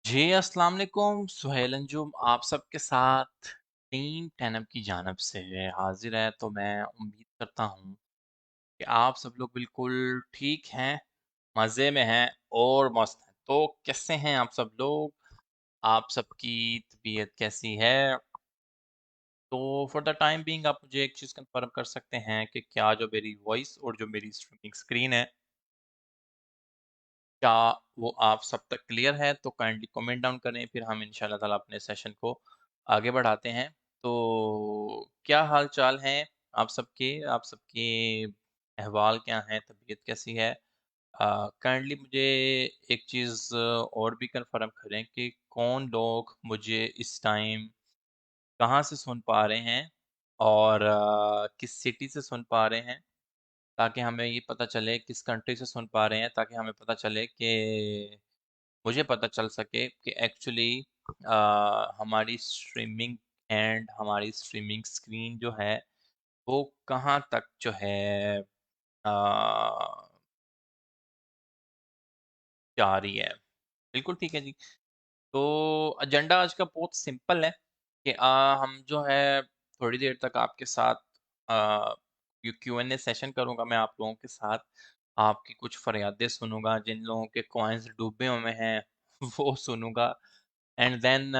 जी, अस्सलाम वालेकुम। सुहेल अंजुम आप सबके साथ टीम 10 की जानब से हाज़िर है। तो मैं उम्मीद करता हूँ कि आप सब लोग बिल्कुल ठीक हैं, मज़े में हैं और मस्त हैं। तो कैसे हैं आप सब लोग? आप सबकी तबीयत कैसी है? तो फॉर द टाइम बीइंग आप मुझे एक चीज़ कन्फर्म कर सकते हैं कि क्या जो मेरी वॉइस और जो मेरी स्ट्रीमिंग स्क्रीन है, क्या वो आप सब तक क्लियर है? तो काइंडली कमेंट डाउन करें, फिर हम इंशाल्लाह ताला अपने सेशन को आगे बढ़ाते हैं। तो क्या हाल-चाल हैं आप सबके? आप सबके अहवाल क्या हैं? तबीयत कैसी है? काइंडली मुझे एक चीज़ और भी कन्फर्म करें कि कौन लोग मुझे इस टाइम कहाँ से सुन पा रहे हैं और किस सिटी से सुन पा रहे हैं? ताकि हमें ये पता चले किस कंट्री से सुन पा रहे हैं, ताकि हमें पता चले कि मुझे पता चल सके कि एक्चुअली हमारी स्ट्रीमिंग एंड हमारी स्ट्रीमिंग स्क्रीन जो है, वो कहाँ तक जो है जा रही है। बिल्कुल ठीक है जी। तो एजेंडा आज का बहुत सिंपल है कि हम जो है थोड़ी देर तक आपके साथ अ, क्यू एन ए सेशन करूँगा मैं आप लोगों के साथ। आपकी कुछ फरियादें सुनूँगा, जिन लोगों के कॉइन्स डूबे हुए हैं वो सुनूँगा एंड देन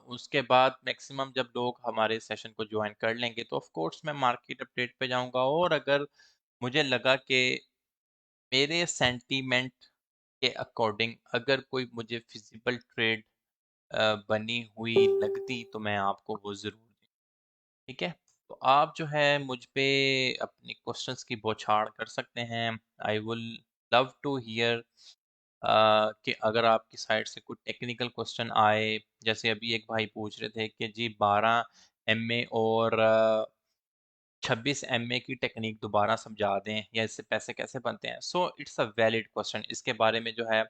उसके बाद मैक्सिमम जब लोग हमारे सेशन को जॉइन कर लेंगे तो ऑफ कोर्स मैं मार्केट अपडेट पे जाऊँगा और अगर मुझे लगा कि मेरे सेंटीमेंट के अकॉर्डिंग अगर कोई मुझे फिजिबल ट्रेड बनी हुई लगती तो मैं आपको वो ज़रूर दूँ, ठीक है? तो आप जो है मुझ पे अपनी क्वेश्चंस की बौछार कर सकते हैं। I will love to hear कि अगर आपकी साइड से कोई टेक्निकल क्वेश्चन आए, जैसे अभी एक भाई पूछ रहे थे कि जी 12 एमए और 26 एमए की टेक्निक दोबारा समझा दें या इससे पैसे कैसे बनते हैं? So it's a valid question, इसके बारे में जो है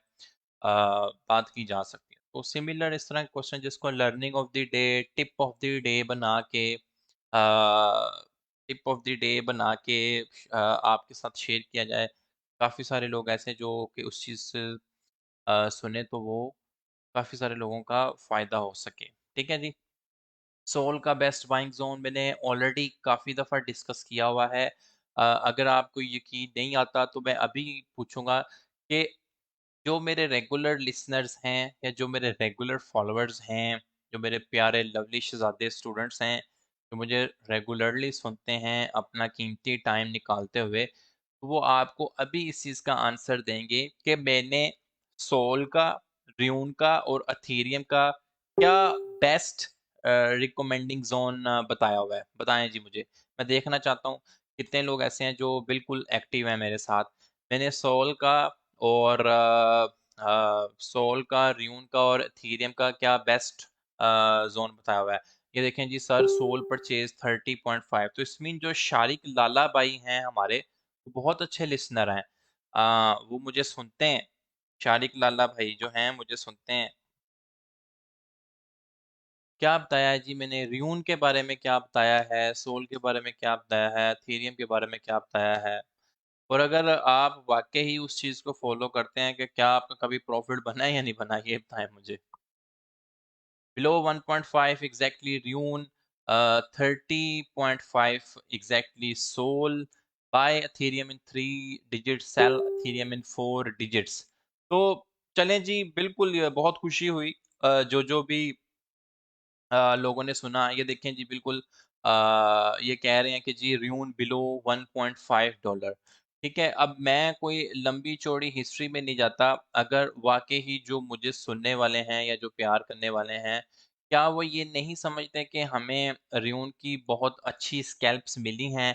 बात की जा सकती है। तो सिमिलर इस तरह के क्वेश्चन जिसको learning of the day, tip of the day बना के टिप ऑफ द डे बना के आपके साथ शेयर किया जाए। काफ़ी सारे लोग ऐसे हैं जो कि उस चीज़ से सुने तो वो काफ़ी सारे लोगों का फ़ायदा हो सके। ठीक है जी? सोल का बेस्ट बाइंग ज़ोन मैंने ऑलरेडी काफ़ी दफ़ा डिस्कस किया हुआ है। अगर आपको यकीन नहीं आता तो मैं अभी पूछूँगा कि जो मेरे रेगुलर लिसनर्स हैं या जो मेरे रेगुलर फॉलोअर्स हैं, जो मेरे प्यारे लवली शहज़ादे स्टूडेंट्स हैं, जो मुझे रेगुलरली सुनते हैं अपना कीमती टाइम निकालते हुए, तो वो आपको अभी इस चीज़ का आंसर देंगे कि मैंने सोल का, र्यून का और एथेरियम का क्या बेस्ट रिकमेंडिंग ज़ोन बताया हुआ है। बताएँ जी मुझे। मैं देखना चाहता हूँ कितने लोग ऐसे हैं जो बिल्कुल एक्टिव हैं मेरे साथ। मैंने सोल का और सोल का, र्यून का और एथेरियम का क्या बेस्ट ज़ोन बताया हुआ है। ये देखें जी सर, सोल परचेज़ 30.5, तो इस मीन जो शारिक लाला भाई हैं हमारे, वो बहुत अच्छे लिसनर हैं। वो मुझे सुनते हैं, शारिक लाला भाई जो हैं मुझे सुनते हैं। क्या बताया है जी मैंने, र्यून के बारे में क्या बताया है, सोल के बारे में क्या बताया है, एथेरियम के बारे में क्या बताया है? और अगर आप वाक़ई ही उस चीज़ को फ़ॉलो करते हैं कि क्या आपका कभी प्रॉफ़िट बना है या नहीं बना? ये बताएँ मुझे। Below 1.5 exactly Rune, 30.5 exactly Sol, buy Ethereum in 3 digits, sell Ethereum in 4 digits। तो चलें जी, बिल्कुल ये बहुत खुशी हुई जो भी लोगों ने सुना। ये देखें जी बिल्कुल ये कह रहे हैं कि जी र्यून बिलो $1.5। ठीक है, अब मैं कोई लंबी-चौड़ी हिस्ट्री में नहीं जाता। अगर वाक़ई ही जो मुझे सुनने वाले हैं या जो प्यार करने वाले हैं, क्या वो ये नहीं समझते कि हमें र्यून की बहुत अच्छी स्कैल्प्स मिली हैं,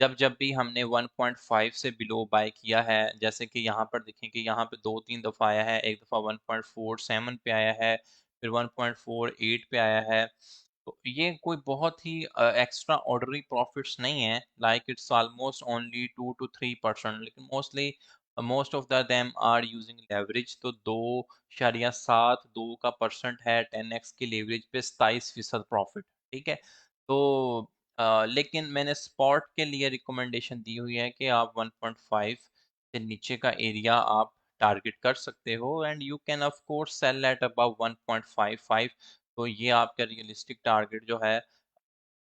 जब-जब भी हमने 1.5 से बिलो बाय किया है? जैसे कि यहाँ पर देखें कि यहाँ पे 2-3 दफ़ा आया है, एक दफ़ा 1.47 पे आया है, फिर 1.48 पे आया है। तो ये कोई बहुत ही एक्स्ट्रा ऑर्डिनरी प्रॉफिट्स नहीं है, like it's almost only 2 to 3%, लेकिन mostly most of the them are using leverage. तो 2.7 2 का परसेंट है 10x की लेवरेज पे 27% प्रॉफिट। ठीक है? तो लेकिन मैंने स्पॉट के लिए रिकमेंडेशन दी हुई है कि आप 1.5 से नीचे का एरिया आप टारगेट कर सकते हो and you can of course sell at about 1.55। तो ये आपका रियलिस्टिक टारगेट जो है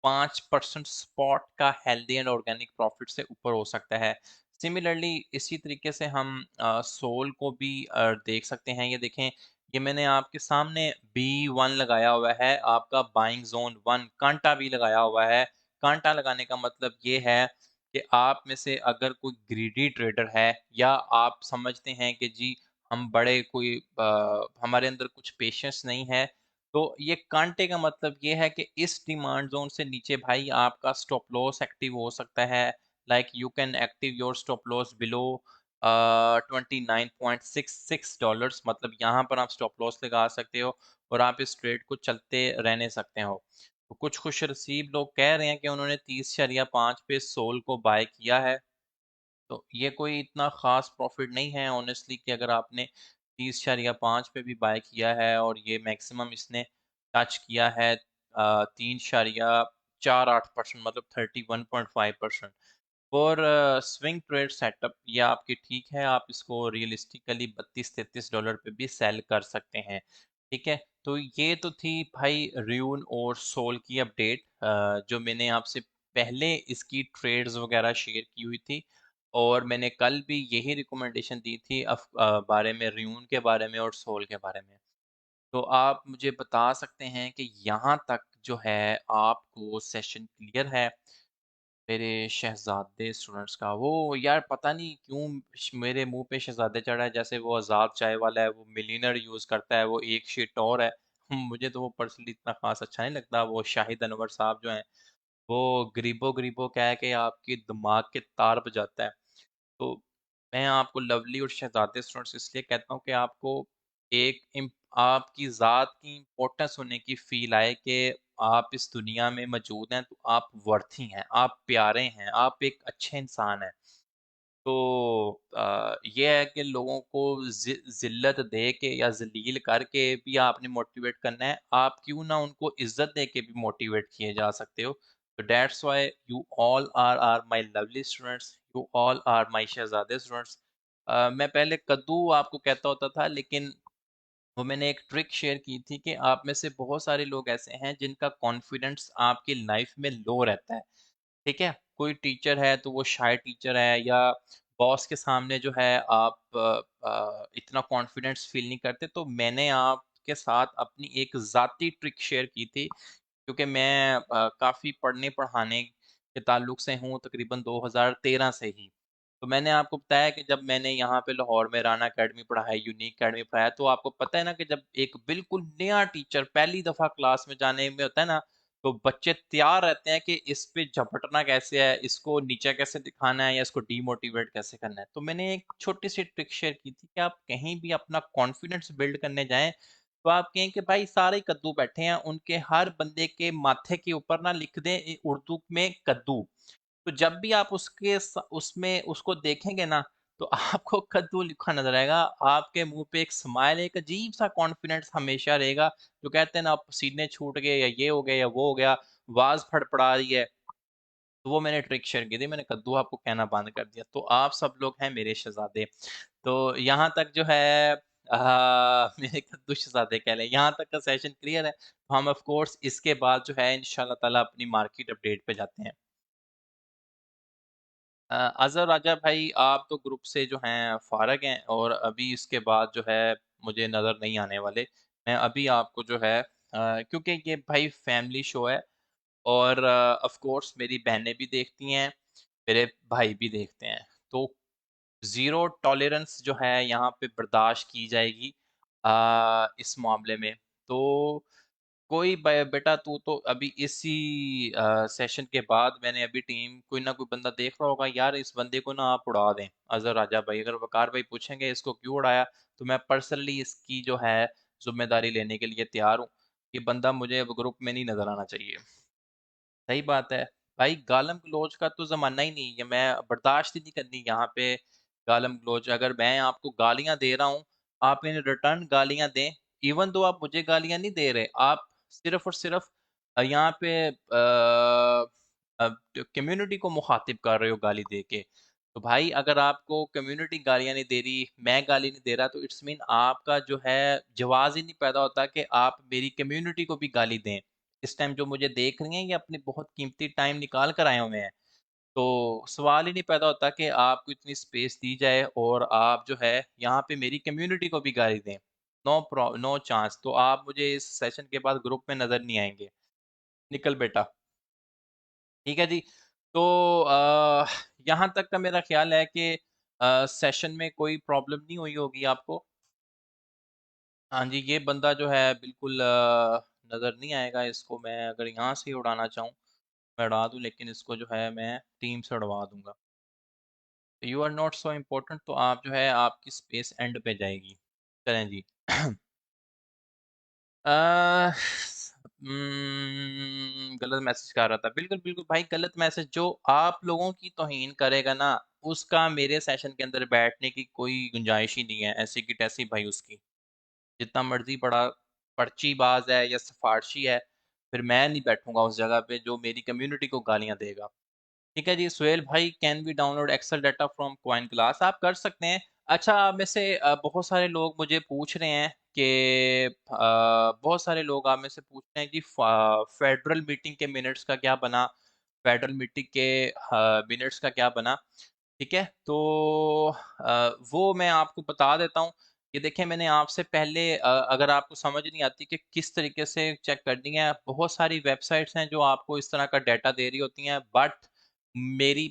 5% स्पॉट का हेल्दी एंड ऑर्गेनिक प्रॉफिट से ऊपर हो सकता है। सिमिलरली इसी तरीके से हम सोल को भी देख सकते हैं। ये देखें, ये मैंने आपके सामने B1 लगाया हुआ है, आपका बाइंग ज़ोन 1 कांटा भी लगाया हुआ है। कांटा लगाने का मतलब ये है कि आप में से अगर कोई ग्रीडी ट्रेडर है या आप समझते हैं कि जी हम बड़े कोई हमारे अंदर कुछ पेशेंस नहीं है, तो ये कांटे का मतलब ये है कि इस डिमांड ज़ोन से नीचे भाई आपका स्टॉप लॉस एक्टिव हो सकता है। Like you can active your stop loss below 29.66 dollars, मतलब यहाँ पर आप स्टॉप लॉस लगा सकते हो और आप इस ट्रेड को चलते रहने सकते हो। तो कुछ खुश नसीब लोग कह रहे हैं कि उन्होंने 30.5 पे सोल को बाय किया है। तो ये कोई इतना ख़ास प्रॉफ़िट नहीं है ऑनेस्टली कि अगर आपने 30.5 पे भी बाय किया है और ये मैक्सिमम इसने टच किया है 3.48% मतलब 31.5%। फॉर स्विंग ट्रेड सेटअप ये आपकी ठीक है, आप इसको रियलिस्टिकली 32-33 डॉलर पे भी सेल कर सकते हैं। ठीक है? तो ये तो थी भाई र्यून और सोल की अपडेट, जो मैंने आपसे पहले इसकी ट्रेड्स वगैरह शेयर की हुई थी और मैंने कल भी यही रिकमेंडेशन दी थी बारे में र्यून के बारे में और सोल के बारे में। तो आप मुझे बता सकते हैं कि यहाँ तक जो है आपको सेशन क्लियर है? मेरे शहज़ादे स्टूडेंट्स का वो यार पता नहीं क्यों मेरे मुंह पे शहज़ादे चढ़ा है, जैसे वो आज़ाद चाय वाला है, वो मिलियनर यूज़ करता है, वो एक शीट और है। मुझे तो वो पर्सनली इतना खास अच्छा नहीं लगता। वो शाहिद अनवर साहब जो हैं, वो गरीबो गरीबो कह के आपके दिमाग के तार बजाता है। तो मैं आपको लवली और शहज़ादे स्टूडेंट्स इसलिए कहता हूँ कि आपको एक आपकी ज़ात की इम्पोर्टेंस होने की फ़ील आए कि आप इस दुनिया में मौजूद हैं, तो आप वर्थी हैं, आप प्यारे हैं, आप एक अच्छे इंसान हैं। तो ये है कि लोगों को ज़िल्लत दे के या ज़लील करके भी आपने मोटिवेट करना है। आप क्यों ना उनको इज़्ज़त दे के भी मोटिवेट किए जा सकते हो। तो that's why you all are my lovely students, you all are my शहज़ादे स्टूडेंट्स। मैं पहले कद्दू आपको कहता होता था, लेकिन वो मैंने एक ट्रिक शेयर की थी कि आप में से बहुत सारे लोग ऐसे हैं जिनका कॉन्फिडेंस आपकी लाइफ़ में लो रहता है। ठीक है? कोई टीचर है तो वो शाय टीचर है, या बॉस के सामने जो है आप इतना कॉन्फिडेंस फ़ील नहीं करते। तो मैंने आपके साथ अपनी एक ज़ाती ट्रिक शेयर की थी, क्योंकि मैं काफ़ी पढ़ने-पढ़ाने के ताल्लुक से हूँ तकरीबन 2013 से ही। तो मैंने आपको बताया कि जब मैंने यहाँ पे लाहौर में राना अकेडमी पढ़ाई, यूनीक अकेडमी पढ़ाया, तो आपको पता है ना कि जब एक बिल्कुल नया टीचर पहली दफ़ा क्लास में जाने में होता है ना, तो बच्चे तैयार रहते हैं कि इस पे झपटना कैसे है, इसको नीचा कैसे दिखाना है या इसको डीमोटिवेट कैसे करना है। तो मैंने एक छोटी-सी ट्रिक शेयर की थी कि आप कहीं भी अपना कॉन्फिडेंस बिल्ड करने जाएँ, तो आप कहें कि भाई सारे कद्दू बैठे हैं, उनके हर बंदे के माथे के ऊपर ना लिख दें उर्दू में कद्दू। तो जब भी आप उसमें उसको देखेंगे ना, तो आपको कद्दू लिखा नज़र आएगा। आपके मुँह पे एक स्माइल, एक अजीब-सा कॉन्फिडेंस हमेशा रहेगा। जो कहते हैं ना, पसीने छूट गए या ये हो गया या वो हो गया, आवाज़ फड़फड़ा रही है। तो वो मैंने ट्रिक शेयर की थी, मैंने कद्दू आपको कहना बंद कर दिया। तो आप सब लोग हैं मेरे शहज़ादे। तो यहाँ तक जो है मेरे कद्दू शहज़ादे कह लें, यहाँ तक का सेशन क्लियर है। तो हम ऑफ कोर्स इसके बाद जो है इंशाअल्लाह ताला अपनी मार्केट अपडेट पे जाते हैं। अज़हर राजा भाई, आप तो ग्रुप से जो हैं फ़ारिग हैं और अभी इसके बाद जो है मुझे नज़र नहीं आने वाले। मैं अभी आपको जो है क्योंकि ये भाई फैमिली शो है और ऑफ कोर्स मेरी बहनें भी देखती हैं, मेरे भाई भी देखते हैं। तो ज़ीरो टॉलरेंस जो है यहाँ पे बर्दाश्त की जाएगी इस मामले में। तो कोई बेटा तू तो अभी इसी सेशन के बाद मैंने अभी टीम कोई ना कोई बंदा देख रहा होगा, यार इस बंदे को ना आप उड़ा दें। अज़हर राजा भाई, अगर वकार भाई पूछेंगे इसको क्यों उड़ाया, तो मैं पर्सनली इसकी जो है ज़िम्मेदारी लेने के लिए तैयार हूँ। ये बंदा मुझे अब ग्रुप में नहीं नज़र आना चाहिए। सही बात है। भाई गालम-गलौज का तो ज़माना ही नहीं है, मैं बर्दाश्त ही नहीं करनी यहाँ पे गालम-गलौज। अगर मैं आपको गालियाँ दे रहा हूँ, आप इन्हें रिटर्न गालियाँ दें, इवन दो आप मुझे गालियाँ नहीं दे रहे, आप सिर्फ़ और सिर्फ़ यहाँ पे कम्युनिटी को मुख़ातिब कर रहे हो गाली दे के। तो भाई अगर आपको कम्युनिटी गालियाँ नहीं दे रही, मैं गाली नहीं दे रहा, तो इट्स मीन आपका जो है जवाज़ ही नहीं पैदा होता कि आप मेरी कम्युनिटी को भी गाली दें। इस टाइम जो मुझे देख रही हैं, ये अपनी बहुत कीमती टाइम निकाल कर आए हुए हैं। तो सवाल ही नहीं पैदा होता कि आपको इतनी स्पेस दी जाए और आप जो है यहाँ पे मेरी कम्युनिटी को भी गाली दें। No chance. तो आप मुझे इस सेशन के बाद ग्रुप में नज़र नहीं आएँगे। निकल बेटा। ठीक है जी। तो यहाँ तक का मेरा ख़्याल है कि सेशन में कोई प्रॉब्लम नहीं हुई होगी आपको? हाँ जी, ये बंदा जो है बिल्कुल नज़र नहीं आएगा, इसको मैं अगर यहाँ से ही उड़ाना चाहूँ, मैं उड़ा दूँ, लेकिन इसको जो है मैं टीम से उड़वा दूँगा। You are not so important, तो आप जो है आपकी स्पेस एंड पे जाएगी। चलें जी। अ, गलत मैसेज कर रहा था। बिल्कुल, बिल्कुल भाई, गलत मैसेज जो आप लोगों की तौहीन करेगा ना, उसका मेरे सेशन के अंदर बैठने की कोई गुंजाइश ही नहीं है, ऐसी की तैसी भाई उसकी। जितना मर्ज़ी बड़ा पर्चीबाज़ है या सिफ़ारशी है, फिर मैं नहीं बैठूँगा उस जगह पे जो मेरी कम्युनिटी को गालियाँ देगा। ठीक है जी, सुहेल भाई, can we download Excel data from coin class? आप कर सकते हैं। अच्छा, आप में से बहुत सारे लोग मुझे पूछ रहे हैं कि बहुत सारे लोग आप में से पूछ रहे हैं कि फेडरल मीटिंग के मिनट्स का क्या बना? फेडरल मीटिंग के मिनट्स का क्या बना? ठीक है? तो वो मैं आपको बता देता हूँ कि देखिए, मैंने आपसे पहले अगर आपको समझ नहीं आती कि किस तरीके से चेक करनी है, बहुत सारी वेबसाइट्स हैं जो आपको इस तरह का डाटा दे रही होती हैं, बट मेरी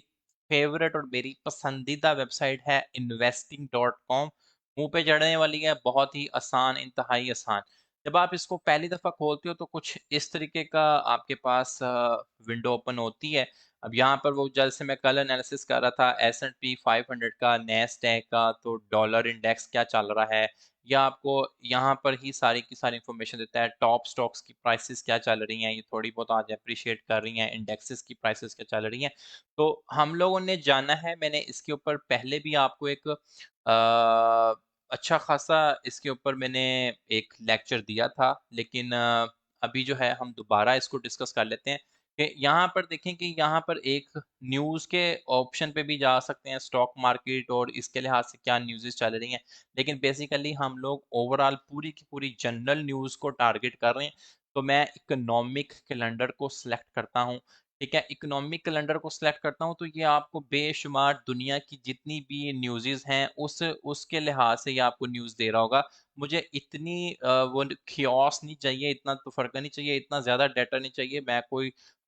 फ़ेवरेट और मेरी पसंदीदा वेबसाइट है investing.com। मुँह पे चढ़ने वाली है, बहुत ही आसान, इंतहाई आसान। जब आप इसको पहली दफ़ा खोलते हो तो कुछ इस तरीके का आपके पास विंडो ओपन होती है। अब यहाँ पर वो जैसे मैं कल एनालिसिस कर रहा था S&P 500 का, नैस्डैक का, तो डॉलर इंडेक्स क्या चल रहा है, या आपको यहाँ पर ही सारी की सारी इन्फॉर्मेशन देता है। टॉप स्टॉक्स की प्राइसेस क्या चल रही हैं, ये थोड़ी बहुत आज एप्रिशिएट कर रही हैं, इंडेक्सेस की प्राइसेस क्या चल रही हैं। तो हम लोगों ने जाना है, मैंने इसके ऊपर पहले भी आपको एक अच्छा खासा इसके ऊपर मैंने एक लेक्चर दिया था, लेकिन अभी जो है हम दोबारा इसको डिस्कस कर लेते हैं कि यहाँ पर देखें कि यहाँ पर एक न्यूज़ के ऑप्शन पे भी जा सकते हैं, स्टॉक मार्केट और इसके लिहाज से क्या न्यूज़ेस चल रही हैं। लेकिन बेसिकली हम लोग ओवरऑल पूरी की पूरी जनरल न्यूज़ को टारगेट कर रहे हैं। तो मैं इकोनॉमिक कैलेंडर को सिलेक्ट करता हूँ, ठीक है? इकोनॉमिक कैलेंडर को सिलेक्ट करता हूँ, तो ये आपको बेशुमार दुनिया की जितनी भी न्यूज़ेज़ हैं, उसके लिहाज से ये आपको न्यूज़ दे रहा होगा। मुझे इतनी वो खियोस नहीं चाहिए, इतना तफ़रक़ा नहीं चाहिए, इतना ज़्यादा डाटा नहीं चाहिए।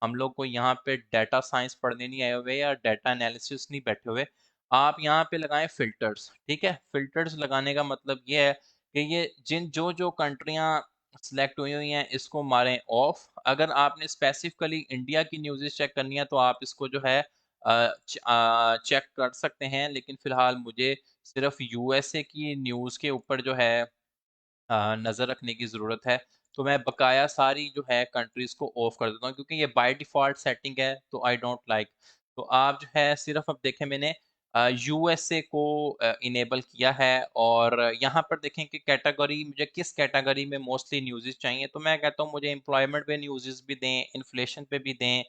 हम लोग कोई यहाँ पे डाटा साइंस पढ़ने नहीं आए हुए या डाटा एनालिसिस नहीं बैठे हुए। आप यहाँ पे लगाएँ फ़िल्टर्स, ठीक है? फ़िल्टर्स लगाने का मतलब ये है कि ये जो-जो कंट्रियाँ सिलेक्ट हुई हुई हैं, इसको मारें ऑफ। अगर आपने स्पेसिफिकली इंडिया की न्यूज़ेज़ चेक करनी है, तो आप इसको जो है चेक कर सकते हैं, लेकिन फ़िलहाल मुझे सिर्फ़ यूएसए की न्यूज़ के ऊपर जो है नज़र रखने की ज़रूरत है। तो मैं बकाया सारी जो है कंट्रीज़ को ऑफ कर देता हूँ, क्योंकि ये बाय डिफ़ॉल्ट सेटिंग है, तो आई डोंट लाइक। तो आप जो है सिर्फ़ अब देखें, मैंने यूएसए को इनेबल किया है, और यहाँ पर देखें कि कैटेगरी मुझे किस कैटेगरी में मोस्टली न्यूज़ेज़ चाहिए, तो मैं कहता हूँ मुझे एम्प्लॉयमेंट पे न्यूज़ेज़ भी दें, इन्फ्लेशन पे भी दें,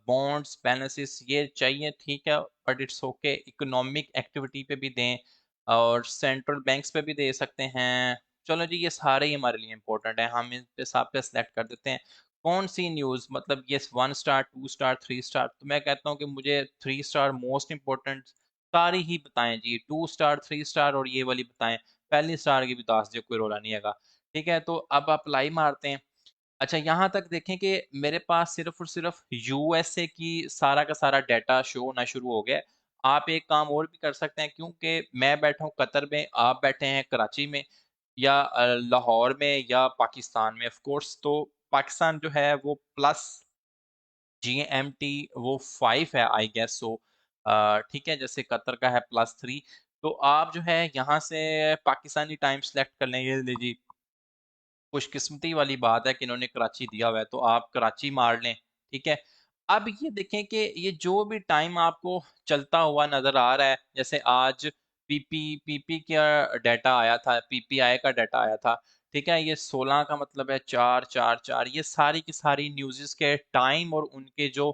बॉन्ड्स, बैलेंसेस ये चाहिए, ठीक है, but it's okay. Economic activity पे भी दें और सेंट्रल बैंक्स पे भी दे सकते हैं। चलो जी, ये सारे ही हमारे लिए इम्पोर्टेंट हैं, हम इन पे सब पे सेलेक्ट कर देते हैं। कौन-सी न्यूज़, मतलब ये 1 स्टार, 2 स्टार, 3 स्टार, तो मैं कहता हूँ कि मुझे 3 स्टार मोस्ट इम्पोर्टेंट सारी ही बताएँ जी, 2 स्टार, 3 स्टार और ये वाली बताएँ। पहली स्टार की भी बता दीजिए, कोई रौला नहीं हैगा। ठीक है, तो अब अप्लाई मारते हैं। अच्छा, यहाँ तक देखें कि मेरे पास सिर्फ़ और सिर्फ़ यूएसए की सारा का सारा डाटा शो होना शुरू हो गया है। आप एक काम और भी कर सकते हैं, क्योंकि मैं बैठा हूँ कतर में, आप बैठे हैं कराची में या लाहौर में या पाकिस्तान में ऑफ़ कोर्स, तो पाकिस्तान जो है वो प्लस जीएमटी वो 5 है आई गेस सो। ठीक है, जैसे कतर का है +3। तो आप जो है यहाँ से पाकिस्तानी टाइम सेलेक्ट कर लें, ये लीजिए। खुशकिस्मती वाली बात है कि इन्होंने कराची दिया हुआ है, तो आप कराची मार लें, ठीक है? अब ये देखें कि ये जो भी टाइम आपको चलता हुआ नज़र आ रहा है, जैसे आज पीपी का डाटा आया था, पीपीआई का डाटा आया था, ठीक है? ये 16 का मतलब है 4, 4, 4, ये सारी की सारी न्यूज़ेज़ के टाइम और उनके जो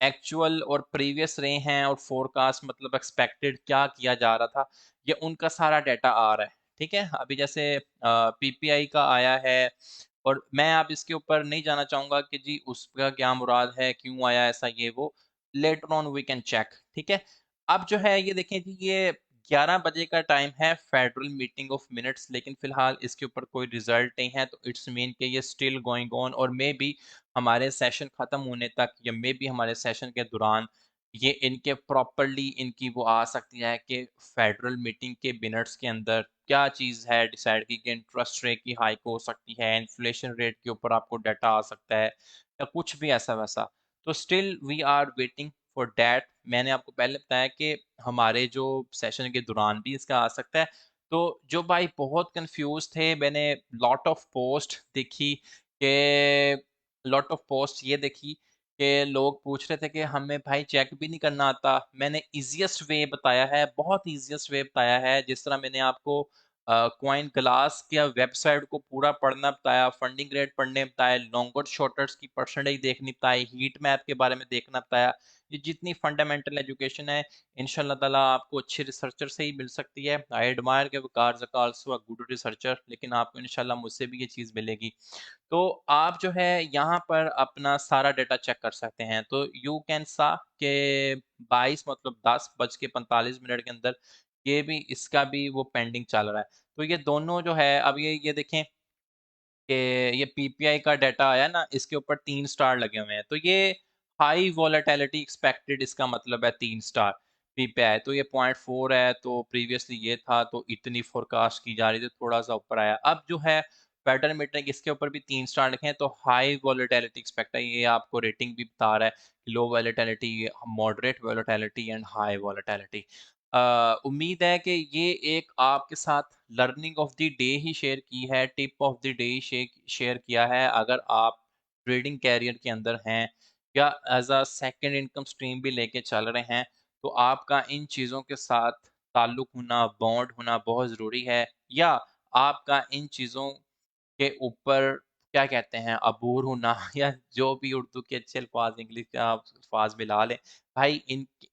एक्चुअल और प्रीवियस रहे हैं और फोरकास्ट मतलब एक्सपेक्टेड क्या किया जा रहा था, ये उनका सारा डाटा आ रहा है, ठीक है? अभी जैसे पीपीआई का आया है और मैं अब इसके ऊपर नहीं जाना चाहूँगा कि जी उसका क्या मुराद है, क्यों आया ऐसा ये वो, later on we can check, ठीक है? अब जो है ये देखें जी ये 11 बजे का टाइम है फेडरल मीटिंग ऑफ मिनट्स, लेकिन फिलहाल इसके ऊपर कोई रिजल्ट नहीं है, तो इट्स मीन कि ये स्टिल गोइंग ऑन और मे बी हमारे सेशन खत्म होने तक या मे बी हमारे सेशन के दौरान ये इनके प्रॉपरली इनकी वो आ सकती है कि फेडरल मीटिंग के मिनट्स के अंदर क्या चीज़ है डिसाइड की कि इंटरेस्ट रेट की हाइक हो सकती है, इन्फ्लेशन रेट के ऊपर आपको डाटा आ सकता है या कुछ भी ऐसा वैसा। तो still we are waiting for that. मैंने आपको पहले बताया कि हमारे जो सेशन के दौरान भी इसका आ सकता है। तो जो भाई बहुत कंफ्यूज थे, मैंने लॉट ऑफ पोस्ट देखी कि लॉट ऑफ पोस्ट ये देखी कि लोग पूछ रहे थे कि हमें भाई चेक भी नहीं करना आता। मैंने ईज़ीएस्ट वे बताया है, बहुत ईज़ीएस्ट वे बताया है, जिस तरह मैंने आपको कॉइन ग्लास के वेबसाइट को पूरा पढ़ना बताया, फंडिंग रेट पढ़ने बताया, लॉन्गर शॉर्टर्स की परसेंटेज देखनी बताई, हीट मैप के बारे में देखना बताया। ये जितनी फंडामेंटल एजुकेशन है, इंशाल्लाह ताला आपको अच्छे रिसर्चर से ही मिल सकती है। आई एडमायर के Waqar Zaka also a good researcher, लेकिन आपको इंशाल्लाह मुझसे भी ये चीज़ मिलेगी। तो आप जो है यहाँ पर अपना सारा डेटा चेक कर सकते हैं। तो यू कैन सा के 22 मतलब 10 बज के 45 मिनट के अंदर ये भी इसका भी वो पेंडिंग चल रहा है। तो ये दोनों जो है अब ये देखें कि ये पीपीआई का डाटा आया ना, इसके ऊपर 3 स्टार लगे हुए हैं। तो ये हाई वोलेटिलिटी एक्सपेक्टेड इसका मतलब है 3 स्टार पीपीआई। तो ये 0.4 है, तो प्रीवियसली ये था तो इतनी फोरकास्ट की जा रही थी, थोड़ा-सा ऊपर आया। अब जो है फेडरल मीटिंग इसके ऊपर भी 3 स्टार लिखे हैं, तो हाई वोलेटिलिटी एक्सपेक्ट है। ये आपको रेटिंग भी बता रहा है, low volatility, moderate volatility and high volatility. उम्मीद है कि ये एक आपके साथ लर्निंग ऑफ द डे ही शेयर की है, tip of the day share किया है। अगर आप ट्रेडिंग कैरियर के अंदर हैं या as a second income stream भी लेके चल रहे हैं, तो आपका इन चीज़ों के साथ ताल्लुक होना, बॉन्ड होना बहुत ज़रूरी है, या आपका इन चीज़ों के ऊपर क्या कहते हैं अबूर होना या जो भी उर्दू के अच्छे अल्फाज इंग्लिश के आप अल्फाज मिला लें, भाई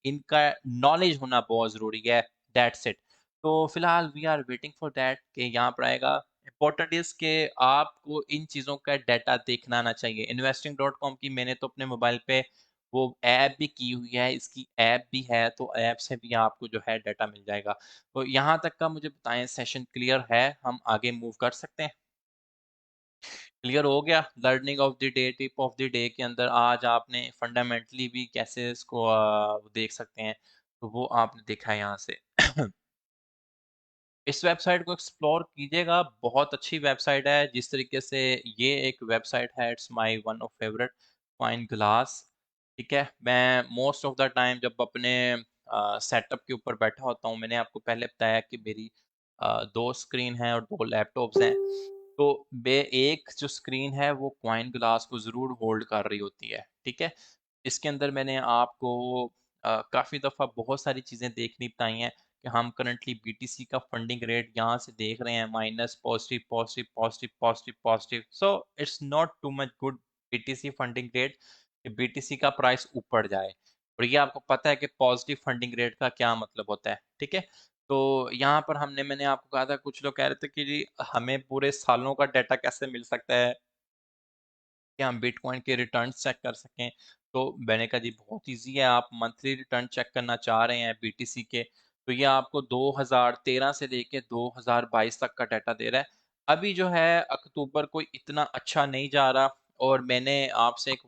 इनका नॉलेज होना बहुत ज़रूरी है, दैट्स इट। तो फिलहाल we are waiting for that कि यहाँ पर आएगा। इम्पोर्टेंट इज़ कि आपको इन चीज़ों का डाटा देखना आना चाहिए। इन्वेस्टिंग.com की मैंने तो अपने मोबाइल पे वो ऐप भी की हुई है, इसकी ऐप भी है, तो ऐप से भी आपको जो है डाटा मिल जाएगा। तो यहाँ तक का मुझे बताएँ सेशन क्लियर है, हम आगे मूव कर सकते हैं? क्लियर हो गया learning of the day, tip of the day के अंदर आज आपने फंडामेंटली भी कैसे इसको देख सकते हैं, तो वो आपने देखा है यहाँ से। इस वेबसाइट को एक्सप्लोर कीजिएगा, बहुत अच्छी वेबसाइट है। जिस तरीके से ये एक वेबसाइट है, it's my one of favourite fine glass, ठीक है? मैं मोस्ट ऑफ द टाइम जब अपने सेटअप के ऊपर बैठा होता हूँ, मैंने आपको पहले बताया कि मेरी 2 स्क्रीन हैं और 2 लैपटॉप्स हैं। तो बे एक जो स्क्रीन है वो कॉइन ग्लास को ज़रूर होल्ड कर रही होती है, ठीक है? इसके अंदर मैंने आपको काफ़ी दफ़ा बहुत सारी चीज़ें देखनी बताई हैं कि हम करंटली बीटीसी का फंडिंग रेट यहाँ से देख रहे हैं minus positive, positive, positive, positive, positive. So it's not too much good BTC funding rate कि बीटीसी का प्राइस ऊपर जाए। और ये आपको पता है कि पॉजिटिव फंडिंग रेट का क्या मतलब होता है, ठीक है? तो यहाँ पर मैंने आपको कहा था कुछ लोग कह रहे थे कि जी हमें पूरे सालों का डाटा कैसे मिल सकता है? कि हम बिटकॉइन के रिटर्न्स चेक कर सकें। तो मैंने कहा जी बहुत ईज़ी है, आप मंथली रिटर्न चेक करना चाह रहे हैं बीटीसी के, तो ये आपको 2013 से लेके 2022 तक का डाटा दे रहा है। अभी जो है अक्टूबर कोई इतना अच्छा नहीं जा रहा, और मैंने आपसे एक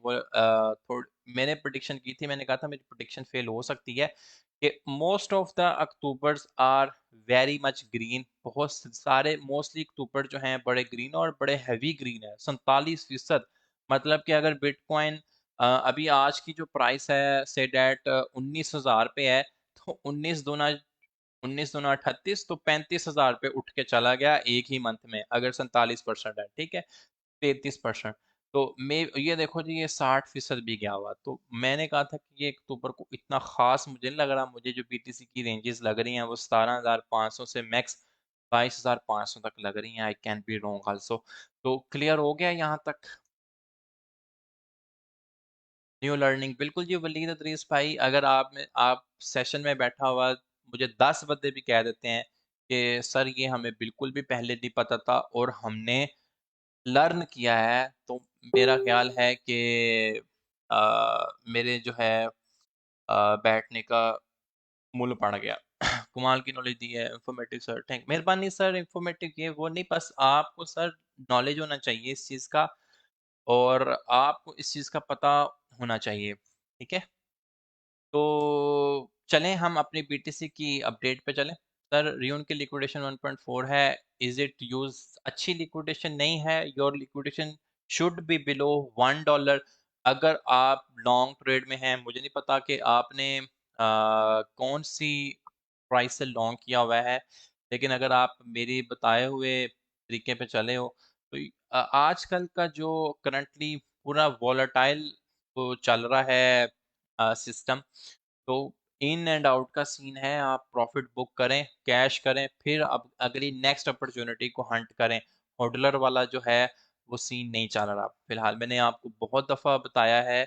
मैंने प्रेडिक्शन की थी, मैंने कहा था मेरी प्रेडिक्शन फेल हो सकती है कि most of the Octobers are very much green. बहुत सारे मोस्टली अक्टूबर जो हैं बड़े ग्रीन और बड़े हेवी ग्रीन है, 47%। मतलब कि अगर बिटकॉइन अभी आज की जो प्राइस है से दैट 19,000 पे है, तो 19 दूना 38, तो 35,000 पे उठ के चला गया एक ही मंथ में, अगर 47% है, ठीक है? 33%। तो मैं ये देखो जी ये 60% भी गया हुआ। तो मैंने कहा था कि ये अक्टूबर को इतना ख़ास मुझे नहीं लग रहा, मुझे जो बीटीसी की रेंजेस लग रही हैं वो 17,500 से मैक्स 22,500 तक लग रही हैं। I can be wrong also. तो क्लियर हो गया यहाँ तक? न्यू लर्निंग बिल्कुल जी वलीद अदरीस भाई, अगर आप सेशन में बैठा हुआ मुझे 10 बंदे भी कह देते हैं कि सर ये हमें बिल्कुल भी पहले नहीं पता था और हमने लर्न किया है, तो मेरा ख्याल है कि मेरे जो है बैठने का मूल्य पड़ गया। कमाल की नॉलेज दी है इन्फॉर्मेटिव सर, थैंक मेहरबानी सर। इन्फॉर्मेटिव ये वो नहीं, बस आपको सर नॉलेज होना चाहिए इस चीज़ का, और आपको इस चीज़ का पता होना चाहिए, ठीक है? तो चलें हम अपनी बीटीसी की अपडेट पे चलें। सर रियून की लिक्विडेशन 1.4 है, इज़ इट यूज़ अच्छी लिक्विडेशन नहीं है, your liquidation should be below $1। अगर आप लॉन्ग ट्रेड में हैं, मुझे नहीं पता कि आपने कौन-सी प्राइस से लॉन्ग किया हुआ है, लेकिन अगर आप मेरे बताए हुए तरीके पे चले हो, तो आजकल का जो करंटली पूरा वोलेटाइल वो चल रहा है सिस्टम, तो इन एंड आउट का सीन है। आप प्रॉफिट बुक करें, कैश करें, फिर अब अगली नेक्स्ट अपॉर्चुनिटी को हंट करें। होडलर वाला जो है वो सीन नहीं चल रहा फिलहाल। मैंने आपको बहुत दफ़ा बताया है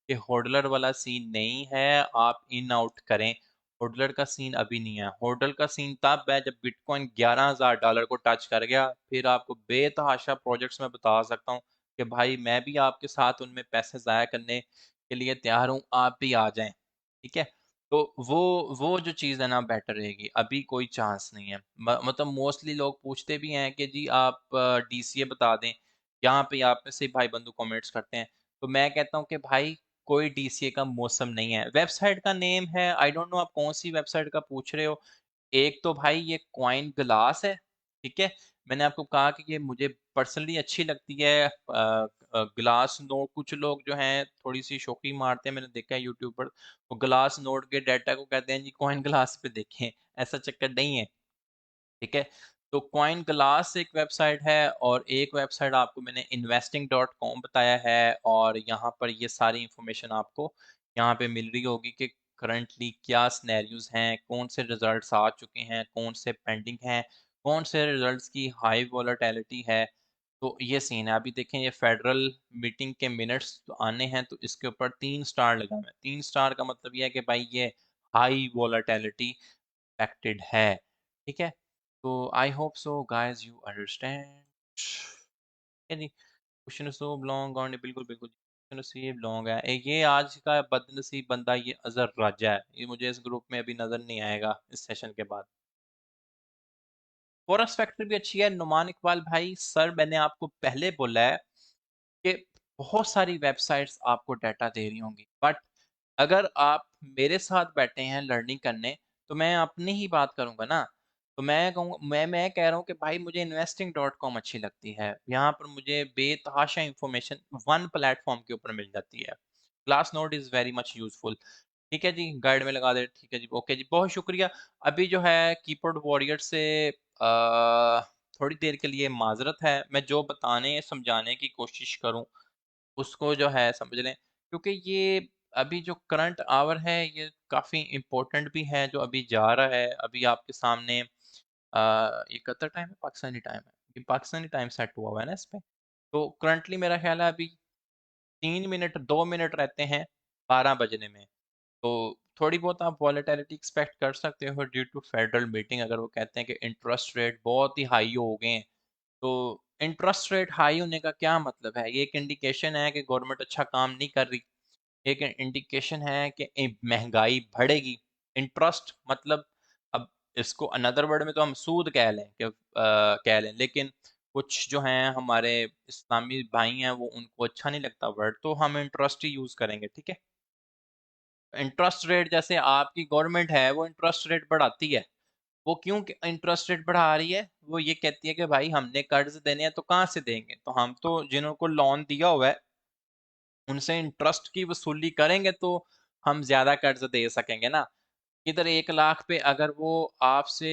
कि होडलर वाला सीन नहीं है, आप इन आउट करें। होडलर का सीन अभी नहीं है। होडल का सीन तब है जब बिटकॉइन $11,000 को टच कर गया, फिर आपको बेतहाशा प्रोजेक्ट्स में बता सकता हूँ कि भाई मैं भी आपके साथ उनमें पैसे ज़ाया करने के लिए तैयार हूँ, आप भी आ जाएँ। ठीक है? तो वो जो चीज़ है ना बेटर रहेगी, अभी कोई चांस नहीं है। मतलब मोस्टली लोग पूछते भी हैं कि जी आप डीसीए बता दें, यहाँ पे आप में से भाई बंधु कमेंट्स करते हैं। तो मैं कहता हूँ कि भाई कोई डीसीए का मौसम नहीं है। वेबसाइट का नेम है, आई डोंट नो आप कौन-सी वेबसाइट का पूछ रहे हो। एक तो भाई ये कॉइन ग्लास है, ठीक है? मैंने आपको कहा कि ये मुझे पर्सनली अच्छी लगती है। ग्लास नोड कुछ लोग जो हैं थोड़ी-सी शौक़ी मारते हैं, मैंने देखा है यूट्यूब पर। वो ग्लास नोड के डाटा को कहते हैं जी कॉइन ग्लास पे देखें, ऐसा चक्कर नहीं है। ठीक है? तो कॉइन ग्लास एक वेबसाइट है और एक वेबसाइट आपको मैंने investing.com बताया है, और यहाँ पर ये सारी इन्फॉर्मेशन आपको यहाँ पे मिल रही होगी कि करंटली क्या सिनेरियोज़ हैं, कौन से रिज़ल्ट्स आ चुके हैं, कौन से पेंडिंग हैं, कौन से रिज़ल्ट्स की हाई वोलेटिलिटी है। तो ये सीन है। अभी देखें ये फेडरल मीटिंग के मिनट्स तो आने हैं, तो इसके ऊपर 3 स्टार लगा हुआ है। 3 स्टार का मतलब ये है कि भाई ये हाई वोलेटिलिटी एक्टेड है, ठीक है? तो I hope so guys you understand. या नहीं, क्वेश्चन सो लॉन्ग ऑन बिल्कुल बिल्कुल क्वेश्चन नसीब लॉन्ग है। ये आज का बदनसीब बंदा ये अजहर राजा है, ये मुझे इस ग्रुप में अभी नजर नहीं आएगा इस सेशन के बाद। फॉरेस्ट फैक्ट्री भी अच्छी है। नुमान इकबाल भाई सर मैंने आपको पहले बोला है कि बहुत सारी वेबसाइट्स आपको डाटा दे रही होंगी, बट अगर आप मेरे साथ बैठे हैं लर्निंग करने, तो मैं अपनी ही बात करूँगा ना। तो मैं कहूँगा, मैं कह रहा हूँ कि भाई मुझे investing.com अच्छी लगती है। यहाँ पर मुझे बेतहाशा इन्फॉर्मेशन वन प्लेटफ़ॉर्म के ऊपर मिल जाती है। Glassnode is very much useful. ठीक है जी, गाइड में लगा दे, ठीक है जी, ओके जी, बहुत शुक्रिया। अभी जो है कीबोर्ड वॉरियर से थोड़ी देर के लिए माज़रत है। मैं जो बताने समझाने की कोशिश करूँ उसको जो है समझ लें, क्योंकि ये अभी जो करंट आवर है ये काफ़ी इम्पोर्टेंट भी है जो अभी जा रहा है। अभी आपके सामने ये कतर टाइम है, पाकिस्तानी टाइम है? ये पाकिस्तानी टाइम सेट हुआ हुआ है ना इस पे। तो करंटली मेरा ख़्याल है अभी 3 मिनट 2 मिनट रहते हैं 12 बजने में। तो थोड़ी बहुत आप वॉलेटिलिटी एक्सपेक्ट कर सकते हो ड्यू टू फेडरल मीटिंग। अगर वो कहते हैं कि इंटरेस्ट रेट बहुत ही हाई हो गए हैं, तो इंटरेस्ट रेट हाई होने का क्या मतलब है? ये एक इंडिकेशन है कि गवर्नमेंट अच्छा काम नहीं कर रही। एक इंडिकेशन है कि महँगाई बढ़ेगी। इंटरेस्ट मतलब, अब इसको अनदर वर्ड में तो हम सूद कह लें कि कह लें, लेकिन कुछ जो हैं हमारे इस्लामी भाई हैं वो उनको अच्छा नहीं लगता वर्ड, तो हम इंटरेस्ट ही यूज़ करेंगे, ठीक है? इंटरेस्ट रेट जैसे आपकी गवर्नमेंट है वो इंटरेस्ट रेट बढ़ाती है। वो क्यों इंटरेस्ट रेट बढ़ा रही है? वो ये कहती है कि भाई हमने कर्ज़ देने हैं तो कहाँ से देंगे? तो हम तो जिनको लोन दिया हुआ है उनसे इंटरेस्ट की वसूली करेंगे तो हम ज़्यादा कर्ज़ दे सकेंगे ना। इधर 1 लाख पे अगर वो आपसे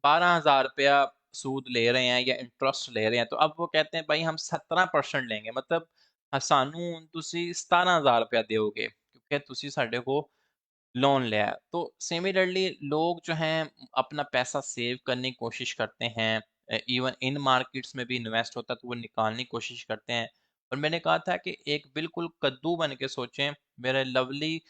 ₹12,000 सूद ले रहे हैं या इंटरेस्ट ले रहे हैं, तो अब वो कहते हैं भाई हम 17% लेंगे, मतलब ਸਾਨੂੰ ਤੁਸੀਂ ₹17,000 ਦਿਓਗੇ क्योंकि ਤੁਸੀਂ ਸਾਡੇ को लोन लिया है। तो सिमिलरली लोग जो हैं अपना पैसा सेव करने की कोशिश करते हैं। इवन इन मार्केट्स में भी इन्वेस्ट होता है तो वो निकालने की कोशिश करते हैं। और मैंने कहा था कि एक बिल्कुल कद्दू बन के सोचें, मेरे लवली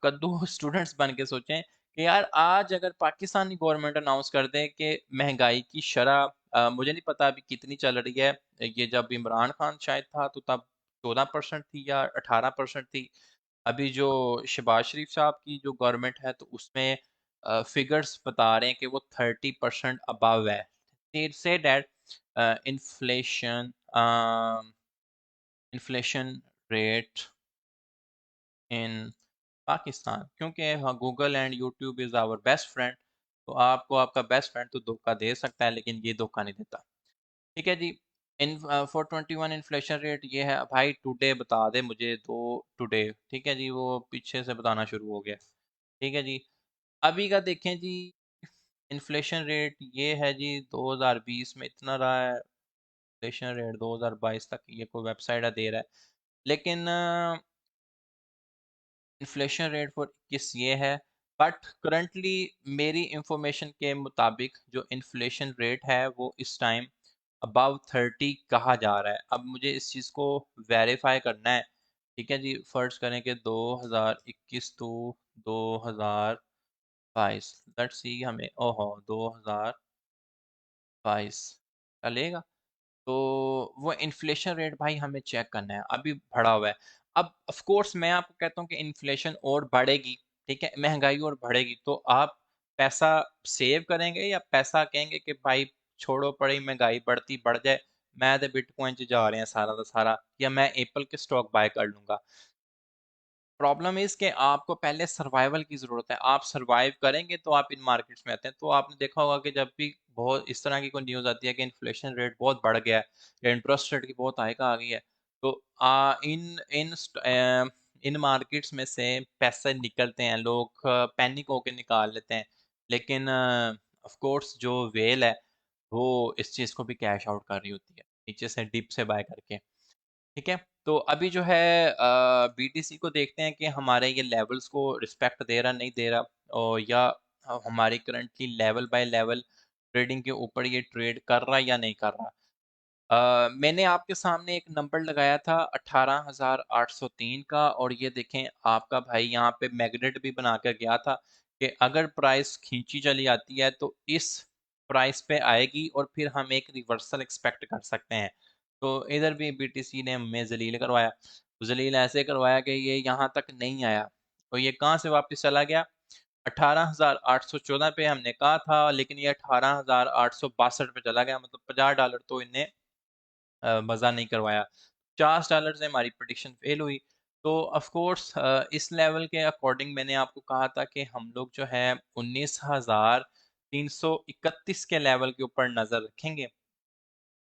कद्दू स्टूडेंट्स बन के सोचें कि यार आज अगर पाकिस्तानी गवर्नमेंट अनाउंस कर दे कि महंगाई की शरह मुझे नहीं पता अभी कितनी चल रही है। ये जब इमरान खान शायद था तो तब 14% थी या 18% थी। अभी जो शहबाज शरीफ साहब की जो गवर्नमेंट है तो उसमें फिगर्स बता रहे हैं कि वो 30% अबव है। They say that inflation inflation rate इन पाकिस्तान, क्योंकि हाँ, Google and YouTube is our best friend. तो आपको आपका बेस्ट फ्रेंड तो धोखा दे सकता है लेकिन ये धोखा नहीं देता। ठीक है जी। इन 421 इन्फ्लेशन रेट ये है भाई, टुडे बता दे मुझे तो टुडे। ठीक है जी, वो पीछे से बताना शुरू हो गया। ठीक है जी। अभी का देखें जी, इन्फ्लेशन रेट ये है जी 2020 में इतना रहा है। इन्फ्लेशन रेट 2022 तक ये कोई वेबसाइट दे रहा है, लेकिन इन्फ्लेशन रेट फॉर 21 ये है। बट करंटली मेरी इंफॉर्मेशन के मुताबिक जो इन्फ्लेशन रेट है वो इस टाइम अबव 30 कहा जा रहा है। अब मुझे इस चीज़ को वेरीफाई करना है। ठीक है जी, फर्ज करें कि 2021 टू 2022, लेट्स सी हमें ओहो 2022 चलेगा। तो वो इन्फ्लेशन रेट भाई हमें चेक करना है, अभी बढ़ा हुआ है। अब ऑफ कोर्स मैं आपको कहता हूँ कि इन्फ्लेशन और बढ़ेगी, ठीक है, महंगाई और बढ़ेगी, तो आप पैसा सेव करेंगे या पैसा कहेंगे कि भाई छोड़ो पड़ी महंगाई बढ़ती बढ़ जाए, मैं तो बिटकॉइन च जा रहे हैं सारा का सारा, या मैं एप्पल के स्टॉक बाय कर लूंगा। प्रॉब्लम इज़ कि आपको पहले सर्वाइवल की ज़रूरत है। आप सर्वाइव करेंगे तो आप इन मार्केट्स में आते हैं। तो आपने देखा होगा कि जब भी बहुत इस तरह की कोई न्यूज़ आती है कि इन्फ्लेशन रेट बहुत बढ़ गया है या इंटरेस्ट रेट की बहुत हाइक आ गई है, तो इन मार्केट्स में से पैसे निकलते हैं, लोग पैनिक होके निकाल लेते हैं। लेकिन ऑफ कोर्स जो व्हेल है, वो इस चीज़ को भी कैश आउट कर रही होती है, नीचे से डिप से बाय करके। ठीक है? तो अभी जो है बीटीसी को देखते हैं कि हमारे ये लेवल्स को रिस्पेक्ट दे रहा नहीं दे रहा, और या हमारी currently level by level trading के ऊपर ये ट्रेड कर रहा है या नहीं कर रहा। मैंने आपके सामने एक नंबर लगाया था 18,803 का, और ये देखें आपका भाई यहाँ पे मैग्नेट भी बना कर गया था कि अगर प्राइस खींची चली आती है तो इस प्राइस पे आएगी और फिर हम एक रिवर्सल एक्सपेक्ट कर सकते हैं। तो इधर भी बीटीसी ने हमें जलील करवाया। जलील ऐसे करवाया कि ये यहाँ तक नहीं आया, तो ये कहाँ से वापस चला गया? 18,814 पे हमने कहा था, लेकिन ये 18,862 पे चला गया, मतलब $50 तो इन्हें मज़ा नहीं करवाया। $50 से हमारी प्रेडिक्शन फेल हुई। तो ऑफ कोर्स इस लेवल के अकॉर्डिंग मैंने आपको कहा था कि हम लोग जो है 19,331 के लेवल के ऊपर नज़र रखेंगे।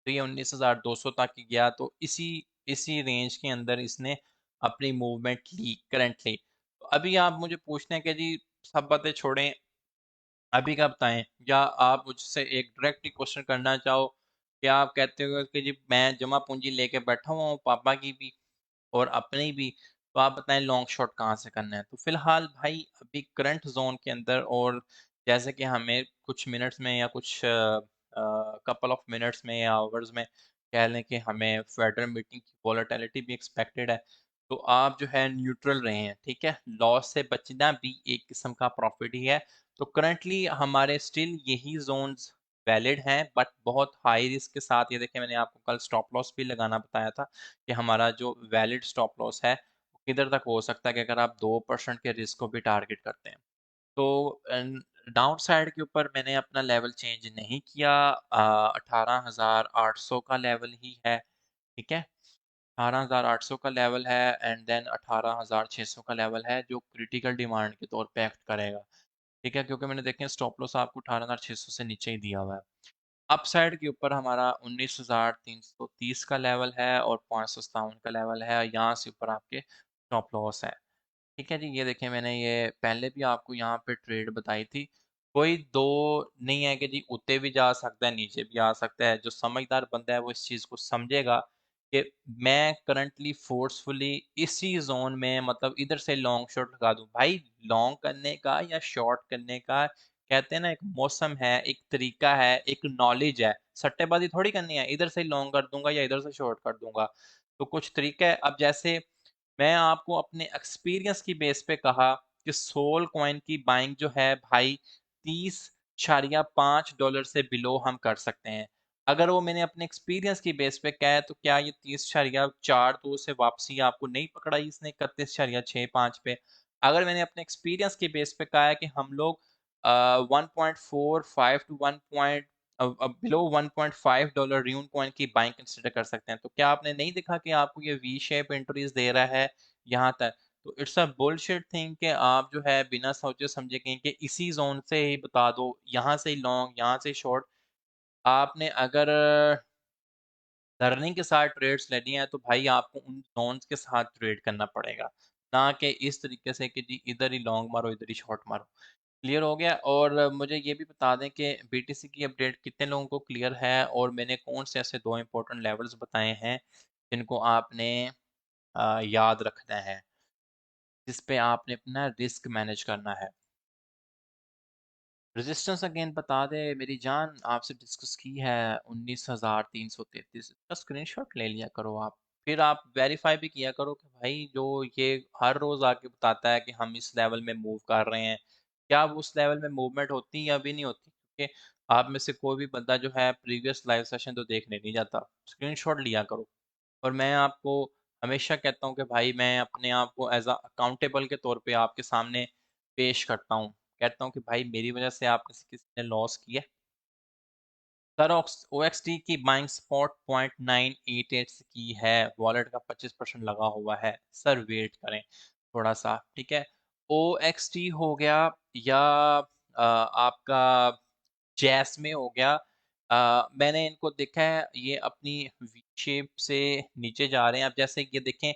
तो ये 19,200 तक ही गया, तो इसी इसी रेंज के अंदर इसने अपनी मूवमेंट ली करंटली। तो अभी आप मुझे पूछते हैं कि जी सब बातें छोड़ें, अभी का बताएँ, या आप मुझसे एक डायरेक्ट ही क्वेश्चन करना चाहो कि आप कहते हो कि जी मैं जमा पूँजी लेके बैठा हुआ हूँ, पापा की भी और अपनी भी, तो आप बताएँ लॉन्ग शॉट कहाँ से करना है? तो फिलहाल भाई अभी करंट ज़ोन के अंदर, और जैसे कि हमें कुछ मिनट्स में या कुछ कपल ऑफ मिनट्स में या आवर्स में कह लें कि हमें फेडरल मीटिंग की वोलेटिलिटी भी एक्सपेक्टेड है। तो आप जो है न्यूट्रल रहें, ठीक है? लॉस से बचना भी एक किस्म का प्रॉफिट ही है। तो करंटली हमारे स्टिल यही ज़ोन्स वैलिड हैं, बट बहुत हाई रिस्क के साथ। ये देखिए मैंने आपको कल स्टॉप लॉस भी लगाना बताया था कि हमारा जो वैलिड स्टॉप लॉस है वो किधर तक हो सकता है कि अगर आप 2% के रिस्क को भी टारगेट करते हैं। तो डाउन साइड के ऊपर मैंने अपना लेवल चेंज नहीं किया। 18,800 का लेवल ही है, ठीक है? 18,800 का लेवल है, एंड देन 18,600 का लेवल है जो क्रिटिकल डिमांड के तौर पे एक्ट करेगा। ठीक है? क्योंकि मैंने देखें स्टॉप लॉस आपको 18,600 से नीचे ही दिया हुआ है। अपसाइड के ऊपर हमारा 19,330 का लेवल है और 557 का लेवल है, यहाँ से ऊपर आपके स्टॉप लॉस है। ठीक है जी, ये देखें मैंने ये पहले भी आपको यहाँ पे ट्रेड बताई थी। कोई दो नहीं है कि जी ऊपर भी जा सकता है, नीचे भी आ सकता है। जो समझदार बंदा है वो इस चीज़ को समझेगा कि मैं करंटली फ़ोर्सफुली इसी ज़ोन में, मतलब इधर से लॉन्ग शॉट लगा दूँ। भाई लॉन्ग करने का या शॉर्ट करने का कहते हैं ना, एक मौसम है, एक तरीका है, एक नॉलेज है। सट्टेबाज़ी थोड़ी करनी है, इधर से लॉन्ग कर दूँगा या इधर से शॉर्ट कर दूँगा। तो कुछ तरीका है। अब जैसे मैं आपको अपने एक्सपीरियंस की बेस पे कहा कि सोल कॉइन की बाइंग जो है भाई 30.5 डॉलर से बिलो हम कर सकते हैं। अगर वो मैंने अपने एक्सपीरियंस की बेस पे कहा है तो क्या ये 30.4 तो उसे वापसी आपको नहीं पकड़ाई इसने 31.65 पे। अगर मैंने अपने एक्सपीरियंस की बेस पे कहा है कि हम लोग 1.45 to 1 below 1.5 dollar rune coin की बाइंग कंसिडर कर सकते हैं। तो क्या आपने नहीं देखा कि आपको ये वी शेप एंट्रीज दे रहा है यहाँ तक? तो इट्स अ बुलशिट थिंग कि आप जो है बिना सोचे समझे कहें कि इसी ज़ोन से ही बता दो, यहाँ से ही लॉन्ग, यहाँ से शॉर्ट। आपने अगर लर्निंग के साथ ट्रेड्स लेनी है तो भाई आपको उन ज़ोन्स के साथ ट्रेड करना पड़ेगा। ना कि इस तरीके से कि जी इधर ही लॉन्ग मारो, इधर ही शॉर्ट मारो। क्लियर हो गया? और मुझे ये भी बता दें कि बीटीसी की अपडेट कितने लोगों को क्लियर है और मैंने कौन से ऐसे 2 इम्पोर्टेंट लेवल्स बताए हैं, जिनको आपने याद रखना है, जिस पे आपने अपना रिस्क मैनेज करना है। रेजिस्टेंस अगेन बता दें मेरी जान, आपसे डिस्कस की है 19,333। इसका स्क्रीनशॉट ले लिया करो आप। फिर आप वेरीफाई भी किया करो कि भाई जो ये हर रोज़ आके बताता है कि हम इस लेवल में मूव कर रहे हैं, क्या वो उस लेवल में मूवमेंट होती है या अभी नहीं होती? क्योंकि आप में से कोई भी बंदा जो है प्रीवियस लाइव सेशन तो देखने नहीं जाता। स्क्रीनशॉट लिया करो। और मैं आपको हमेशा कहता हूँ कि भाई मैं अपने आप को एज़ अ अकाउंटेबल के तौर पे आपके सामने पेश करता हूँ। कहता हूँ कि भाई मेरी वज़ह से आप किसी किसी ने लॉस किया है। सर ओएक्सटी की बाइंग स्पॉट 0.988 से की है, वॉलेट का 25% लगा हुआ है। सर वेट करें थोड़ा सा, ठीक है? ओएक्सटी हो गया या आपका जैस में हो गया। मैंने इनको देखा है ये अपनी वी शेप से नीचे जा रहे हैं। अब जैसे ये देखें,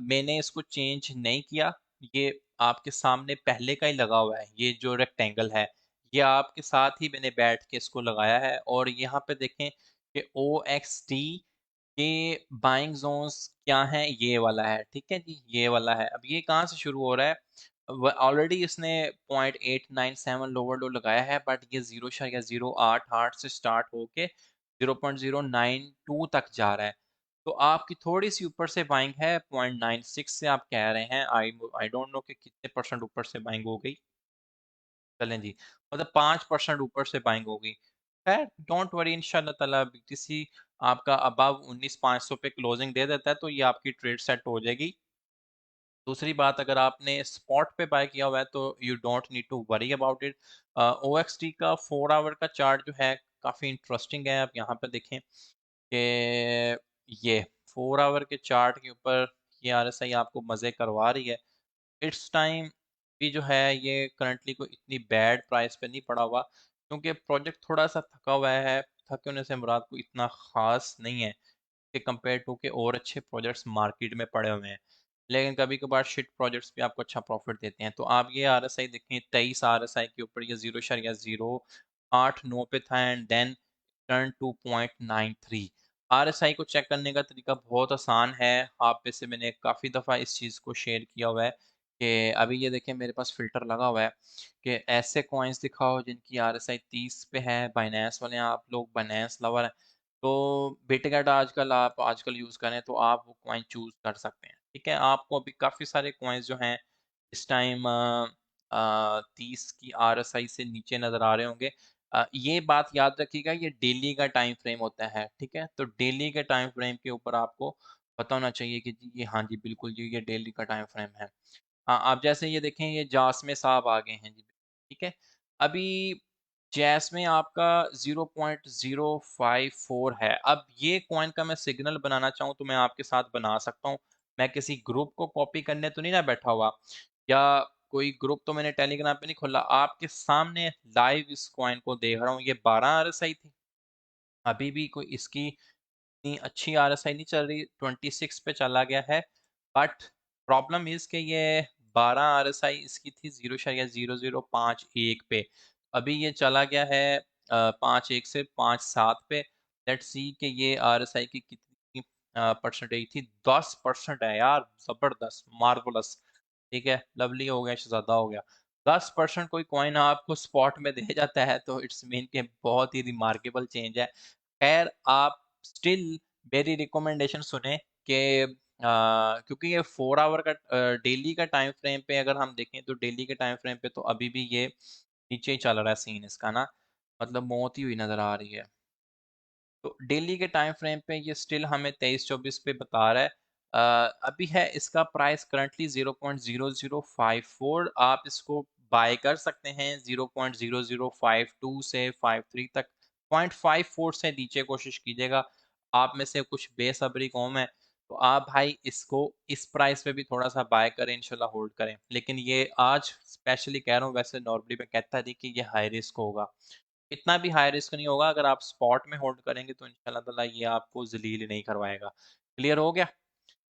मैंने इसको चेंज नहीं किया, ये आपके सामने पहले का ही लगा हुआ है, ये जो रेक्टेंगल है, ये आपके साथ ही मैंने बैठ के इसको लगाया है और यहाँ पे देखें कि OXT के बाइंग ज़ोन्स क्या हैं, ये वाला है, ठीक है जी? ये वाला है। अब ये कहाँ से शुरू हो रहा है? ऑलरेडी इसने 0.897 लोअर लो लगाया है बट ये 0.088 से स्टार्ट होके 0.092 तक जा रहा है। तो आपकी थोड़ी सी ऊपर से बाइंग है, 0.96 से आप कह रहे हैं। आई डोंट नो कि कितने परसेंट ऊपर से बाइंग हो गई। चलें जी, मतलब 5% ऊपर से बाइंग हो गई। खैर डोंट वरी, इंशाल्लाह ताला बीटीसी आपका अबव 19,500 पे क्लोजिंग दे देता है तो ये आपकी ट्रेड सेट हो जाएगी। दूसरी बात, अगर आपने स्पॉट पे बाय किया हुआ है तो you don't need to worry about it. OXT का 4 आवर का चार्ट जो है काफ़ी इंटरेस्टिंग है। आप यहाँ पे देखें कि ये 4 आवर के चार्ट के ऊपर ये आरएसआई आपको मज़े करवा रही है। इट्स टाइम भी जो है ये करंटली कोई इतनी बैड प्राइस पे नहीं पड़ा हुआ, क्योंकि प्रोजेक्ट थोड़ा सा थका हुआ है। थके होने से मुराद कोई इतना ख़ास नहीं है कि कंपेयर टू के और अच्छे प्रोजेक्ट्स मार्केट में पड़े हुए हैं। लेकिन कभी-कभार शिट प्रोजेक्ट्स भी आपको अच्छा प्रॉफिट देते हैं। तो आप ये आरएसआई देखें, 23 आरएसआई के ऊपर ये 0.089 पे था and then turn to 0.93। RSI को चेक करने का तरीका बहुत आसान है। आप में से मैंने काफ़ी दफ़ा इस चीज़ को शेयर किया हुआ है कि अभी ये देखें मेरे पास फ़िल्टर लगा हुआ है कि ऐसे कॉइन्स दिखाओ जिनकी आरएसआई 30 पे है। बाइनेंस वाले हैं आप लोग, बाइनेंस लवर हैं। तो बिटगेट आजकल यूज़ करें तो आप वो कॉइन चूज़ कर सकते हैं, ठीक है? आपको अभी काफ़ी सारे कॉइन्स जो हैं इस टाइम 30 की आरएसआई से नीचे नज़र आ रहे होंगे। ये बात याद रखिएगा, ये डेली का टाइम फ्रेम होता है, ठीक है? तो डेली के टाइम फ्रेम के ऊपर आपको पता होना चाहिए कि जी ये हाँ जी, बिल्कुल जी ये डेली का टाइम फ्रेम है। हाँ, आप जैसे ये देखें ये जासमे साहब आ गए हैं जी, ठीक है? अभी जैस में आपका 0.054 है। अब ये कॉइन का मैं सिग्नल बनाना चाहूँ तो मैं आपके साथ बना सकता हूँ। मैं किसी ग्रुप को कॉपी करने तो नहीं ना बैठा हुआ, या कोई ग्रुप तो मैंने टेलीग्राम पे नहीं खोला। आपके सामने लाइव इस कॉइन को देख रहा हूँ। ये 12 आरएसआई थी। अभी भी कोई इसकी इतनी अच्छी आरएसआई नहीं चल रही, 26 पे चला गया है। बट प्रॉब्लम इज़ कि ये 12 आरएसआई इसकी थी 0.0051 पे। अभी ये चला गया है 5.1 से 5.7 पे। लेट्स सी कि ये आरएसआई की कितनी परसेंटेज थी। 10% है यार, ज़बरदस्त, मार्वलस। ठीक है, लवली हो गया, शहज़ादा हो गया। 10% कोई कॉइन आपको स्पॉट में दे जाता है तो इट्स मीन कि बहुत ही रिमार्केबल चेंज है। खैर आप स्टिल मेरी रिकमेंडेशन सुने कि क्योंकि ये 4 आवर का डेली का टाइम फ्रेम पे अगर हम देखें तो डेली के टाइम फ्रेम पे तो अभी भी ये नीचे ही चल रहा है सीन इसका ना, मतलब मौत ही हुई नज़र आ रही है। तो डेली के टाइम फ्रेम पे ये स्टिल हमें 23-24 पे बता रहा है। अभी है इसका प्राइस करंटली 0.0054, आप इसको बाय कर सकते हैं 0.0052 से 53 तक। 0.54 से नीचे कोशिश कीजिएगा। आप में से कुछ बेसब्री कौम है, तो आप भाई इसको इस प्राइस पे भी थोड़ा-सा बाय करें, इंशाल्लाह होल्ड करें। लेकिन ये आज स्पेशली कह रहा हूँ, वैसे नॉर्मली मैं कहता नहीं कि ये हाई रिस्क होगा। इतना भी हाई रिस्क नहीं होगा, अगर आप स्पॉट में होल्ड करेंगे तो इंशाल्लाह ताला ये आपको ज़लील नहीं करवाएगा। क्लियर हो गया?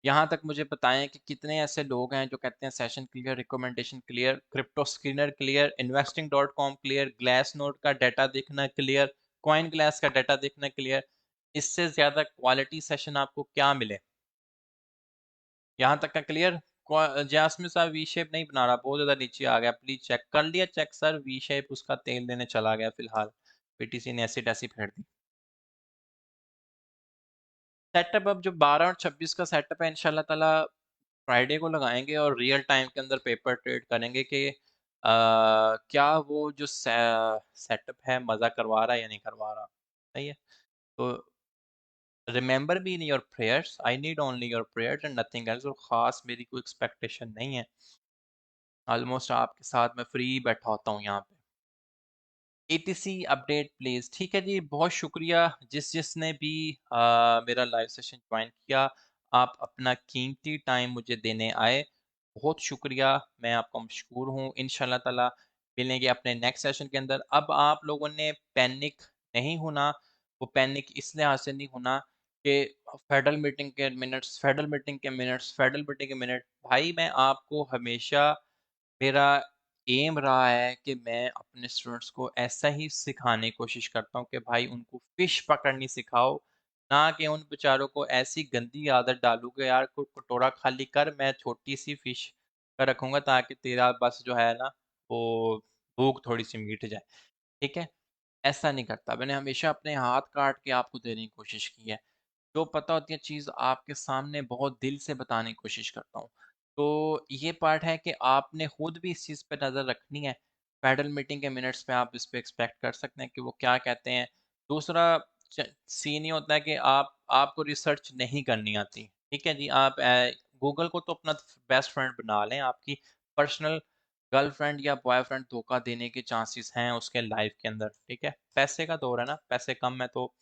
यहाँ तक मुझे बताएँ कि कितने ऐसे लोग हैं जो कहते हैं session clear, recommendation clear, crypto screener clear, investing dot com clear, Glassnode का डाटा देखना क्लियर, कॉइन ग्लास का डाटा देखना क्लियर। इससे ज़्यादा क्वालिटी सेशन आपको क्या मिले? यहाँ तक का क्लियर? जासमिन साहब वी शेप नहीं बना रहा, बहुत ज़्यादा नीचे आ गया, प्लीज़ चेक कर लिया चेक सर, वी शेप उसका तेल देने चला गया फ़िलहाल। पीटीसी ने ऐसी-तैसी फेर दी। सेटअप अब जो 12 और 26 का सेटअप है इंशाल्लाह ताला फ्राइडे को लगाएँगे और रियल टाइम के अंदर पेपर ट्रेड करेंगे कि क्या वो जो सेटअप है मज़ा करवा रहा है या नहीं करवा रहा। सही है? तो remember me in your prayers, I need only your prayers and nothing else, और ख़ास मेरी कोई एक्सपेक्टेशन नहीं है। ऑलमोस्ट आपके साथ मैं फ्री बैठा होता हूँ यहाँ पे। ATC update please. ठीक है जी, बहुत शुक्रिया जिसने भी मेरा लाइव सेशन ज्वाइन किया। आप अपना कीमती टाइम मुझे देने आए, बहुत शुक्रिया, मैं आपका मशकूर हूँ। इंशाल्लाह ताला मिलेंगे अपने नेक्स्ट सेशन के अंदर। अब आप लोगों ने पैनिक नहीं होना, वो पैनिक इस लिहाज से नहीं होना कि फेडरल मीटिंग के मिनट, भाई मैं आपको हमेशा, मेरा एम रहा है कि मैं अपने स्टूडेंट्स को ऐसा ही सिखाने की कोशिश करता हूँ कि भाई उनको फ़िश पकड़नी सिखाओ, ना कि उन बेचारों को ऐसी गंदी आदत डालूँ कि यार को कटोरा खाली कर, मैं छोटी-सी फ़िश का रखूँगा ताकि तेरा बस जो है ना, वो भूख थोड़ी-सी मिट जाए, ठीक है? ऐसा नहीं करता, मैंने हमेशा अपने हाथ काट के आपको देने की कोशिश की है। जो पता होती है चीज़ आपके सामने बहुत दिल से बताने की कोशिश करता हूँ। तो ये पार्ट है कि आपने खुद भी इस चीज़ पे नज़र रखनी है। पैडल मीटिंग के मिनट्स में आप इस पे एक्सपेक्ट कर सकते हैं कि वो क्या कहते हैं। दूसरा सीन ये होता है कि आपको रिसर्च नहीं करनी आती। ठीक है जी, आप गूगल को तो अपना बेस्ट फ्रेंड बना लें, आपकी पर्सनल गर्लफ्रेंड या बॉयफ्रेंड धोखा देने के चांसेस हैं उसके लाइफ के अंदर। ठीक है, पैसे का दौर है ना, पैसे कम है तो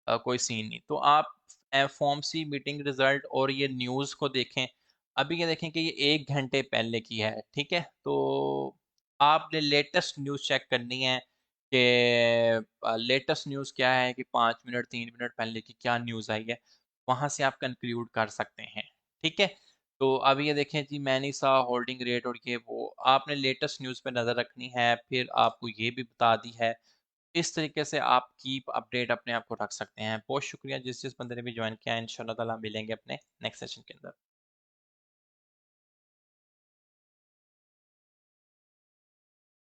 कोई सीन नहीं। तो आप FOMC मीटिंग रिज़ल्ट और ये न्यूज़ को देखें। अभी ये देखें कि ये 1 घंटे पहले की है, ठीक है? तो आपने लेटेस्ट न्यूज़ चेक करनी है कि लेटेस्ट न्यूज़ क्या है कि 5 मिनट, 3 मिनट पहले की क्या न्यूज़ आई है, वहाँ से आप कन्क्लूड कर सकते हैं, ठीक है? तो अब ये देखें जी, मैनिसा होल्डिंग रेट और ये वो, आपने लेटेस्ट न्यूज़ पे नज़र रखनी है, फिर आपको ये भी बता दी है। इस तरीके से आप कीप अपडेट अपने आप को रख सकते हैं। बहुत शुक्रिया जिस बंदे ने भी जॉइन किया है, इंशाल्लाह ताला मिलेंगे अपने नेक्स्ट सेशन के अंदर।